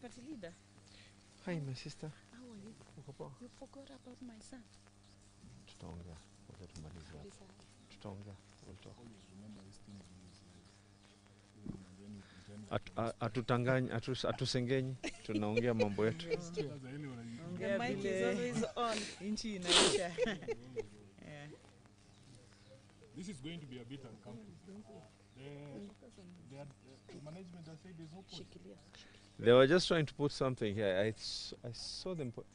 party leader. Hi, my sister. How are you? You forgot about my son. Tutaongea. Wacha tumalize hapo. Tutaongea. We'll talk. Atutanganyi, atusengenyi. Tunaongea mambo yetu. The mic is always on. Inchi inaisha. Yeah. This is going to be a bit uncomfortable. The management has said there's no point. They were just trying to put something here. I saw them put...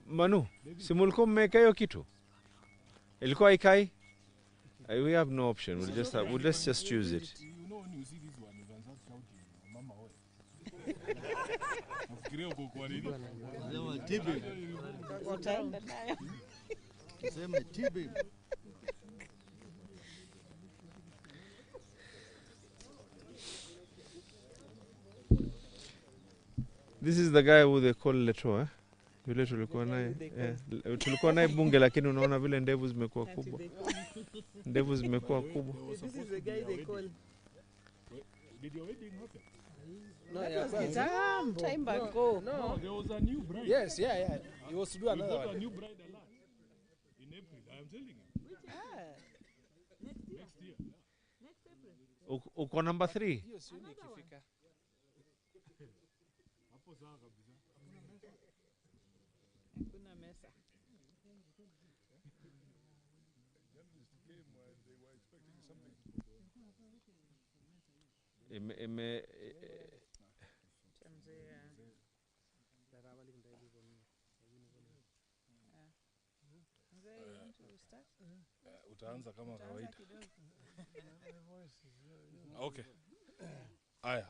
Manu, si mulikuwa mmeweka hiyo kitu? Ilikuwa ikai? We have no option. Let's just choose it. You know when you see this one, you can start shouting, Mama Oe. Nafikiria uko kwa nini? Sema tibi. Utaenda nayo. Sema tibi. This is the guy who they call Leto, eh? Yule tulikuwa naye. Tulikuwa naye bunge lakini unaona vile ndevu zimekuwa kubwa. Ndevu zimekuwa kubwa. This is the guy they call. Did your wedding happen? No, Time ago. No, there was a new bride. Yes, yeah. He was to do We another got one. a new bride alert in April. I am telling you. Next year. Uko number 3? Hiyo sio ikifika. Hapo sawa kabisa. Kuna mesa. Utaanza kama kawaida. Okay. Aya.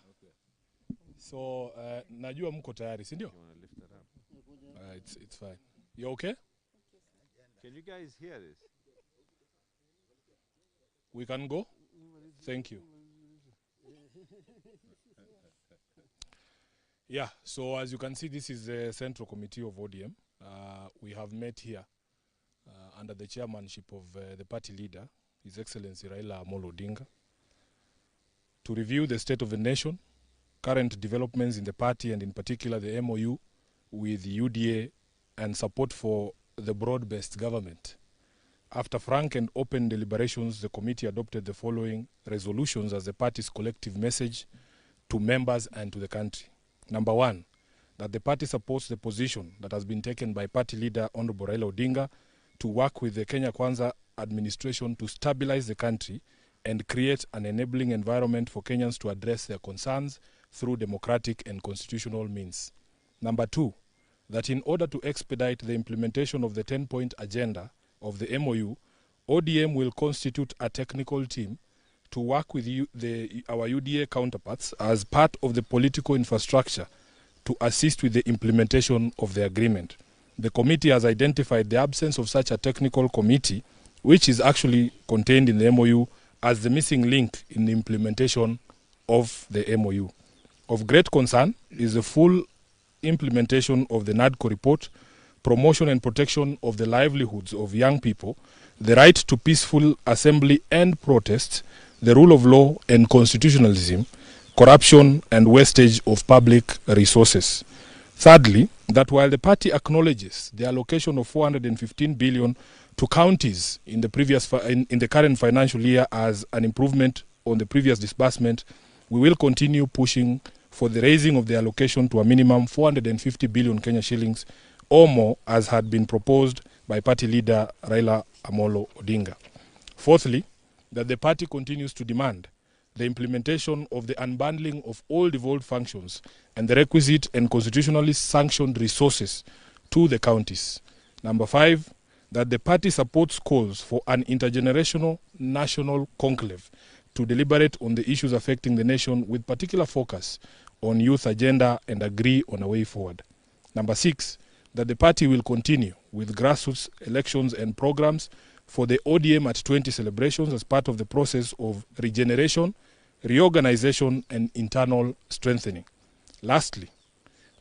So, najua mko tayari, si ndio? It's fine. You okay? Can you guys hear this? We can go? Thank you. Yeah, so as you can see, this is the Central Committee of ODM. We have met here under the chairmanship of the party leader, His Excellency Raila Odinga, to review the state of the nation, current developments in the party, and in particular the MOU with the UDA and support for the broad-based government. After frank and open deliberations, the committee adopted the following resolutions as the party's collective message to members and to the country. Number 1, that the party supports the position that has been taken by party leader Honorable Raila Odinga to work with the Kenya Kwanza administration to stabilize the country and create an enabling environment for Kenyans to address their concerns through democratic and constitutional means. Number 2, that in order to expedite the implementation of the 10-point agenda of the MOU, ODM will constitute a technical team to work with our UDA counterparts as part of the political infrastructure to assist with the implementation of the agreement. The committee has identified the absence of such a technical committee, which is actually contained in the MOU, as the missing link in the implementation of the MOU. Of great concern is the full implementation of the NADCO report, promotion and protection of the livelihoods of young people, the right to peaceful assembly and protest, the rule of law and constitutionalism, corruption and wastage of public resources. Thirdly, that while the party acknowledges the allocation of 415 billion to counties in the current financial year as an improvement on the previous disbursement, we will continue pushing for the raising of the allocation to a minimum 450 billion Kenya shillings or more, as had been proposed by party leader Raila Amolo Odinga. Fourthly, that the party continues to demand the implementation of the unbundling of all devolved functions and the requisite and constitutionally sanctioned resources to the counties. Number 5, that the party supports calls for an intergenerational national conclave to deliberate on the issues affecting the nation with particular focus on youth agenda and agree on a way forward. Number 6, that the party will continue with grassroots elections and programs for the ODM at 20 celebrations as part of the process of regeneration, reorganization, and internal strengthening. Lastly,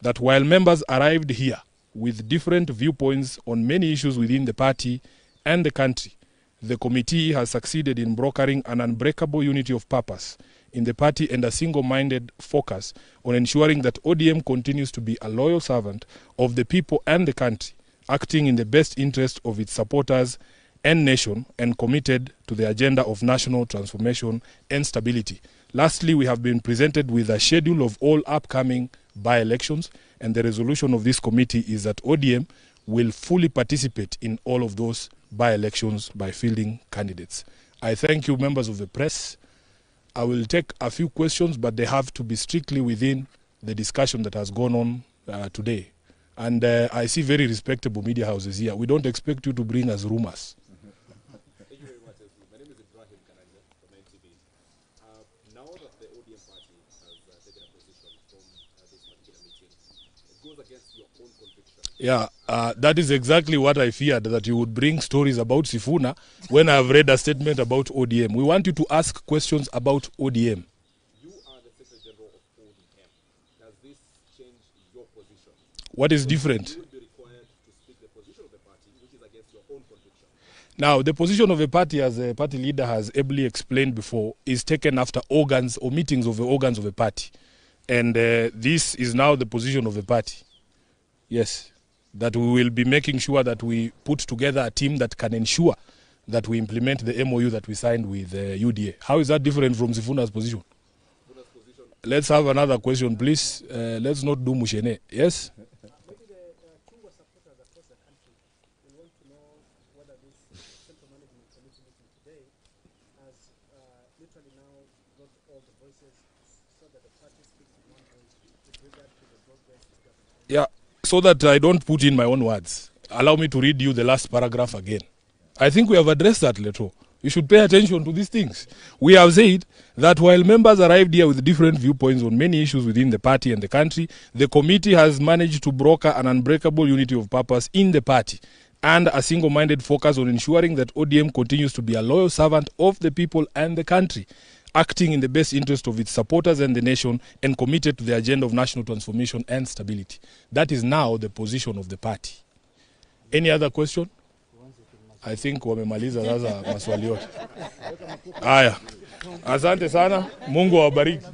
that while members arrived here with different viewpoints on many issues within the party and the country, the committee has succeeded in brokering an unbreakable unity of purpose in the party and a single-minded focus on ensuring that ODM continues to be a loyal servant of the people and the country, acting in the best interest of its supporters and nation, and committed to the agenda of national transformation and stability. Lastly, we have been presented with a schedule of all upcoming by-elections, and the resolution of this committee is that ODM will fully participate in all of those by-elections by fielding candidates. I thank you, members of the press. I will take a few questions, but they have to be strictly within the discussion that has gone on today. And I see very respectable media houses here. We don't expect you to bring us rumors. Thank you very much. My name is Ibrahim Kananja from NTV. Now that the ODM party has taken a position from this particular meeting, it goes against your own conviction. Yeah, that is exactly what I feared, that you would bring stories about Sifuna when I have read a statement about ODM. We want you to ask questions about ODM. You are the Secretary General of ODM. Does this change your position? What is different? You will be required to speak the position of the party, which is against your own conviction. Now, the position of the party, as the party leader has ably explained before, is taken after organs or meetings of the organs of the party. And this is now the position of the party. Yes, that we will be making sure that we put together a team that can ensure that we implement the MOU that we signed with UDA. How is that different from Sifuna's position? Let's have another question, please. Let's not do Mushene. Yes? Maybe the Chungwa supporters across the country will want to know whether this Central Management Committee meeting today has literally now brought all the voices so that the party speaks in one voice with regard to the broad-based government. Yeah, so that I don't put in my own words, allow me to read you the last paragraph again. I think we have addressed that, Leto. You should pay attention to these things. We have said that while members arrived here with different viewpoints on many issues within the party and the country, the committee has managed to broker an unbreakable unity of purpose in the party and a single-minded focus on ensuring that ODM continues to be a loyal servant of the people and the country, acting in the best interest of its supporters and the nation, and committed to the agenda of national transformation and stability. That is now the position of the party. Any other question? I think wamemaliza sasa maswali yote. Haya. Asante sana. Mungu awabariki.